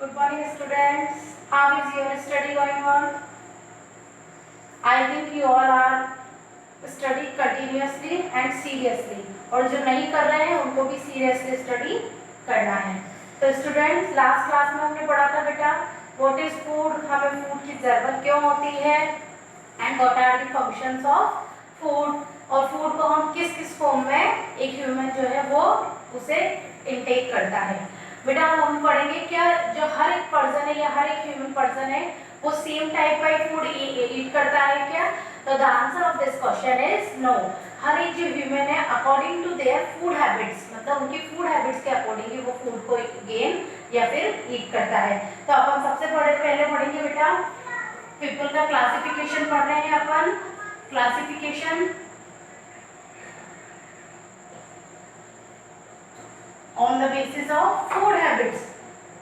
Good morning, students. How is your study going on? I think you all are study continuously and seriously. और जो नहीं कर रहे हैं उनको भी seriously study करना है. तो students, last class में हमने पढ़ा था बेटा what is food, हमें food की जरूरत क्यों होती है and what are the functions of food, और food को हम किस किस फॉर्म में एक ह्यूमन जो है वो उसे इनटेक करता है. बेटा हम पढ़ेंगे क्या जो हर एक पर्सन है या हर एक ह्यूमन पर्सन है वो सेम टाइप का फूड ईट करता है क्या? तो the answer of this question is no. हर एक जो ह्यूमन है according to their food habits, मतलब उनकी फूड हैबिट्स के अकॉर्डिंग ही वो फूड को गेन या फिर ईट करता है. तो अपन सबसे पहले पढ़ेंगे बेटा पीपल का क्लासिफिकेशन पढ़ रहे हैं अपन. Classification on the basis of food habits.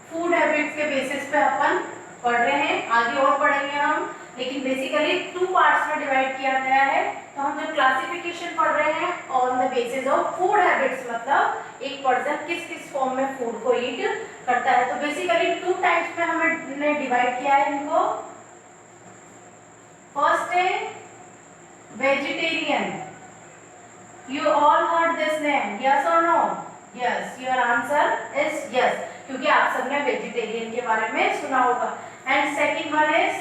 Food habits के बेसिस पे अपन पढ़ रहे हैं. आगे और पढ़ेंगे हम, लेकिन बेसिकली 2 पार्ट्स में डिवाइड किया गया है. तो हम जो क्लासिफिकेशन पढ़ रहे हैं on the basis of food habits, मतलब एक पर्सन किस किस फॉर्म में फूड को ईट करता है. तो बेसिकली 2 टाइप्स में हमने डिवाइड किया है इनको. फर्स्ट है vegetarian. You all heard this name, yes और no? Yes, your answer is yes, क्योंकि आप सबने वेजिटेरियन के बारे में सुना होगा. And second one is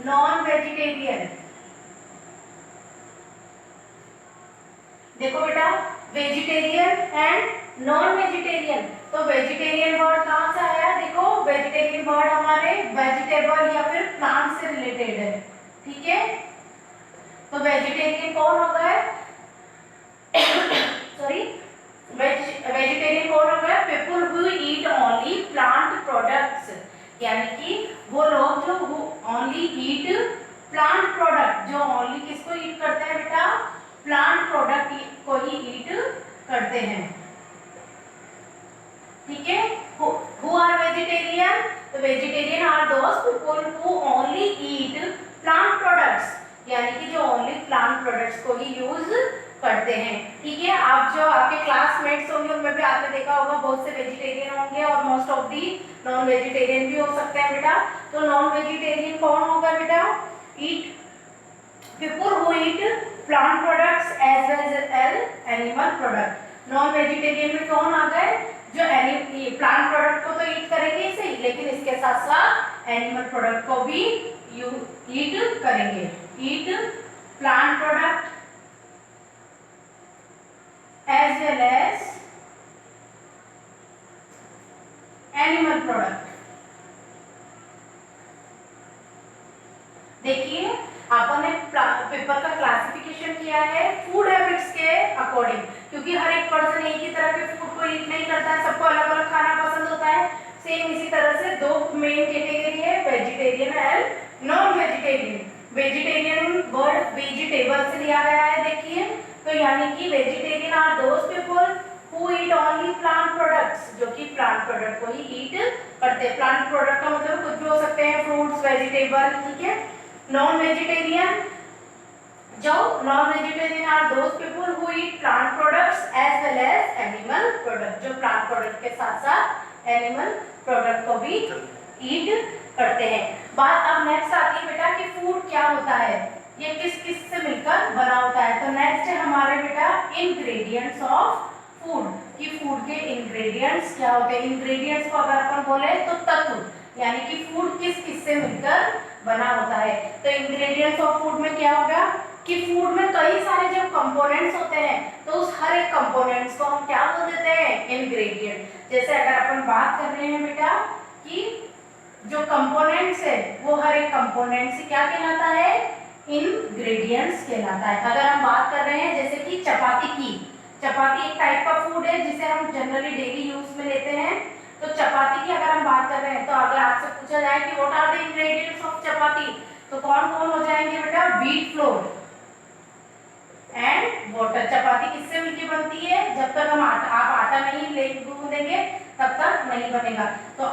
non vegetarian. देखो बेटा वेजिटेरियन एंड नॉन वेजिटेरियन. तो वेजिटेरियन वर्ड कहाँ से आया? देखो वेजिटेरियन वर्ड हमारे वेजिटेबल या फिर प्लांट से रिलेटेड है. ठीक है, तो वेजिटेरियन कौन होगा? सॉरी, वेजिटेरियन कौन हो गया? People who eat only plant products, यानी कि वो लोग जो ओनली ईट प्लांट प्रोडक्ट, जो ओनली किसको ईट करते हैं बेटा? प्लांट प्रोडक्ट को ही ईट करते हैं. ठीक है, हु आर वेजिटेरियन? तो vegetarian are those people who only eat plant products, यानी कि जो ओनली प्लांट प्रोडक्ट्स को ही यूज करते हैं. ठीक है, आप जो आपके क्लासमेट्स होंगे उनमें भी आपने देखा होगा बहुत से वेजिटेरियन होंगे और most of the non vegetarian भी हो सकते हैं बेटा. तो नॉन वेजिटेरियन कौन होगा बेटा? Eat people who eat plant products as well as animal product. Non vegetarian में कौन आ गए? जो प्लांट प्रोडक्ट को तो ईट करेंगे ही सही, लेकिन इसके साथ साथ एनिमल प्रोडक्ट को भी ईट करेंगे. ईट plant product as well as animal product. देखिए अपन ने पेपर का क्लासिफिकेशन किया है फूड हैबिट्स के अकॉर्डिंग, क्योंकि हर एक पर्सन एक ही तरह के फूड को ईट नहीं करता है, सबको अलग अलग खाना पसंद होता है. सेम इसी तरह से 2 मेन कैटेगरी है, vegetarian and non vegetarian. Vegetarian word vegetable से लिया गया है. देखिए, तो यानी कि vegetarian are those people who eat only plant products, जो कि प्लांट प्रोडक्ट को ही ईट करते हैं. प्लांट प्रोडक्ट का मतलब कुछ भी हो सकते हैं, फ्रूट्स, वेजिटेबल. ठीक है. नॉन वेजिटेरियन, जो non vegetarian are those people who eat plant products as well as animal product, जो प्लांट प्रोडक्ट के साथ साथ एनिमल प्रोडक्ट को भी ईट करते हैं. बात अब नेक्स्ट आती है बेटा कि फूड क्या होता है, ये किस किस से मिलकर बना होता है. तो नेक्स्ट है हमारे बेटा इंग्रेडिएंट्स ऑफ फूड, कि फूड के इंग्रेडिएंट्स क्या होते हैं. इंग्रेडिएंट्स को अगर अपन बोले तो तत्व, यानी कि फूड किस किस से मिलकर बना होता है. तो इंग्रेडिएंट्स ऑफ फूड में क्या होगा कि फूड में कई सारे जब कंपोनेंट्स होते हैं तो उस हर एक कंपोनेंट्स को हम क्या बोल देते हैं? इंग्रेडिएंट. जैसे अगर अपन बात कर रहे हैं बेटा कि जो कंपोनेंट्स है वो हर एक कंपोनेंट से क्या कहलाता है? इंग्रेडिएंट्स कहलाता है. अगर हम बात कर रहे हैं जैसे कि चपाती की, चपाती एक टाइप का फूड है जिसे हम जनरली डेली यूज में लेते हैं. तो चपाती की अगर हम बात कर रहे हैं तो अगर आपसे पूछा जाए कि what are the ingredients of chapati, तो कौन कौन हो जाएंगे बेटा? Wheat flour and water. चपाती किससे मिलकर बनती है? जब तक हम आप आटा नहीं ले गूंदेंगे तब तक नहीं बनेगा. तो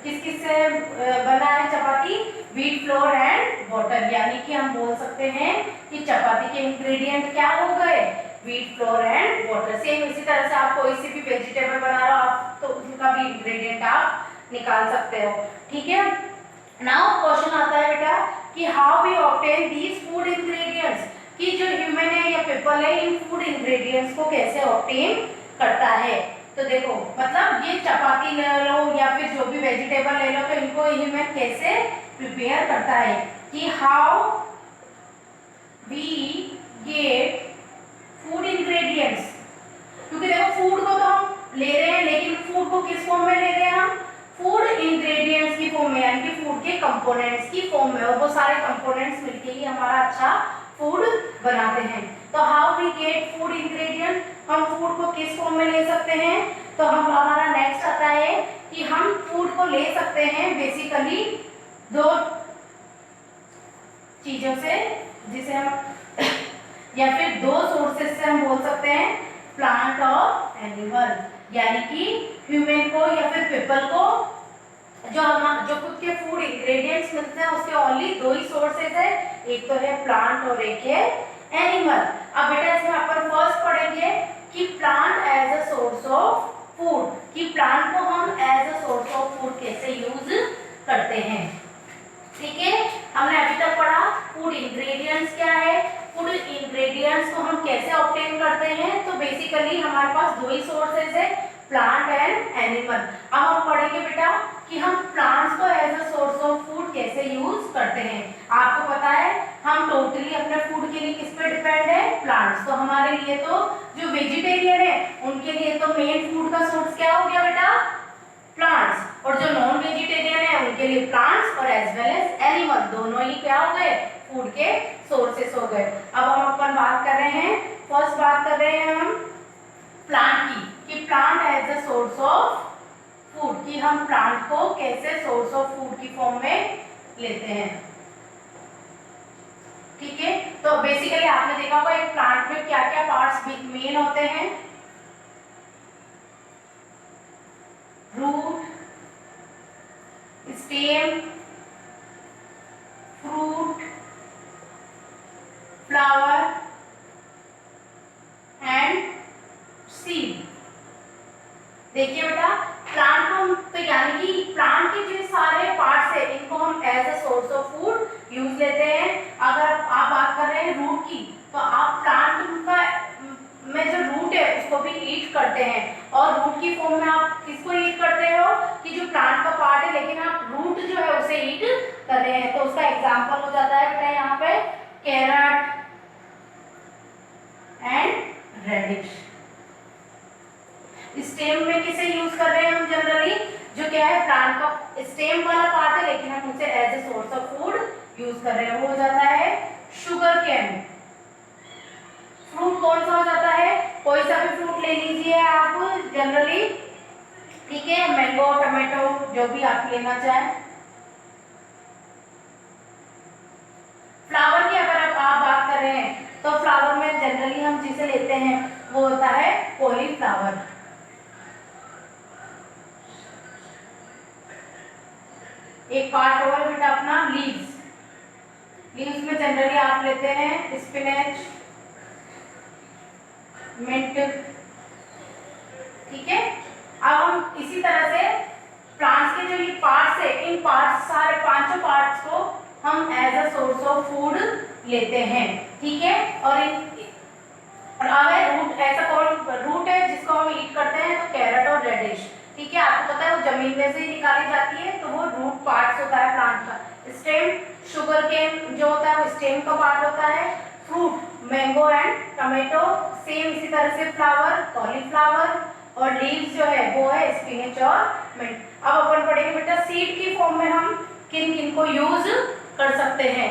किस किस से बना है चपाती? Wheat flour and water. यानी कि हम बोल सकते हैं कि चपाती के इंग्रेडिएंट क्या हो गए? Wheat flour and water. Same इसी तरह से आप कोई सी भी वेजिटेबल बना रहे हो आप तो उनका भी इंग्रेडिएंट आप निकाल सकते हो। ठीक है, नाउ क्वेश्चन आता है बेटा कि how we obtain these food ingredients, कि जो ह्यूमन है या पीपल है इन फूड इंग्रेडिएंट्स को कैसे ऑब्टेन करता है। तो देखो मतलब ये चपाती ले लो या फिर जो भी वेजिटेबल ले लो तो इनको ह्यूमन कैसे प्रिपेयर करता है, कि how we get food ingredients. क्योंकि देखो फूड को तो हम ले रहे हैं लेकिन फूड को किस फॉर्म में ले रहे हैं हम, फूड इंग्रेडिएंट्स की फॉर्म में, यानी कि फूड के कंपोनेंट्स की फॉर्म में, और वो सारे कंपोनेंट्स मिलके ही हमारा अच्छा फूड बनाते हैं। तो how we get food ingredient, हम फूड को किस फॉर्म में ले सकते हैं। तो हम हमारा नेक्स्ट आता है कि हम फूड को ले सकते हैं बेसिकली दो चीजों से, जिसे हम या फिर दो सोर्सेस से हम बोल सकते हैं, प्लांट और एनिमल, यानी कि ह्यूमन को या फिर पीपल को जो खुद के फूड इंग्रेडिएंट्स मिलते हैं उसके ओनली दो ही सोर्सेज है, एक तो है प्लांट और एक है एनिमल। अब बेटा इसमें अपन फर्स्ट पढ़ेंगे कि plant as a source of food, कि प्लांट को हम as a source of food कैसे यूज करते हैं। ठीक है, हमने अभी तक पढ़ा फूड इंग्रेडिएंट्स क्या है, फूड इंग्रेडिएंट्स को हम कैसे ऑब्टेन करते हैं। तो बेसिकली हमारे पास दो ही सोर्सेज है, प्लांट एंड एनिमल। अब हम पढ़ेंगे बेटा कि हम प्लांट्स को as a source of food कैसे यूज करते हैं। आपको पता है हम टोटली अपने फूड के लिए किस पे डिपेंड है, प्लांट्स। तो हमारे लिए तो जो वेजिटेरियन है उनके लिए तो मेन फूड का सोर्स क्या हो गया बेटा, प्लांट्स, और जो नॉन वेजिटेरियन है उनके लिए प्लांट्स और एज वेल एज एनिमल दोनों ही क्या हो गए, फूड के सोर्सेस हो गए। अब हम अपन बात कर रहे हैं, फर्स्ट बात कर रहे हैं हम प्लांट की, कि plant as a source of food, कि हम प्लांट को कैसे सोर्स ऑफ फूड की फॉर्म में लेते हैं। ठीक है, तो बेसिकली आपने देखा होगा एक प्लांट में क्या क्या पार्ट्स मेन होते हैं, root, stem, fruit, flower and seed. देखिए बेटा प्लांट को तो यानी कि प्लांट के जो सारे पार्ट्स है इनको हम as a source of food use लेते हैं। अगर आप बात कर रहे हैं रूट की तो आप प्लांट का में जो रूट है उसको भी ईट करते हैं, और रूट की फॉर्म में आप किसको ईट करते हो, कि जो प्लांट का पार्ट है लेकिन आप रूट जो है उसे ईट कर रहे हैं। तो उसका एग्जांपल हो जाता है बेटा यहाँ पे कैरट एंड रेडिश। स्टेम में किसे यूज कर रहे हैं हम जनरली, जो क्या है प्लांट का स्टेम वाला पार्ट है लेकिन हम उसे as a source of food use कर रहे हैं, वो हो जाता है शुगर केन। फ्रूट कौन सा हो जाता है, कोई सा भी फ्रूट ले लीजिए आप जनरली, ठीक है, मैंगो, टमाटो, जो भी आप लेना चाहें। फ्लावर की अगर आप बात कर रहे हैं तो फ्लावर में जनरली हम जिसे लेते हैं वो होता है कॉलीफ्लावर। एक पार्ट और बेटा अपना लीव्स, लीव्स में जनरली आप लेते हैं स्पिनच, मिंट। ठीक है, अब हम इसी तरह से प्लांट्स के जो ये पार्ट्स है इन पार्ट्स सारे पांचों पार्ट्स को हम as a source of food लेते हैं। ठीक है, और अगर रूट ऐसा कौन रूट है जिसको हम ईट करते हैं तो कैरट और रेडिश। ठीक है, आपको पता है वो जमीन में से ही निकाली जाती है तो वो रूट पार्ट्स होता है प्लांट का। स्टेम शुगर केन जो होता है वो स्टेम का पार्ट होता है। Fruit mango and tomato, same इसी तरह से फ्लावर कॉलीफ्लावर, और लीव्स जो है वो है स्पिनच और मिंट। अब अपन पढ़ेंगे बेटा सीड की फॉर्म में हम किन किन को यूज कर सकते हैं।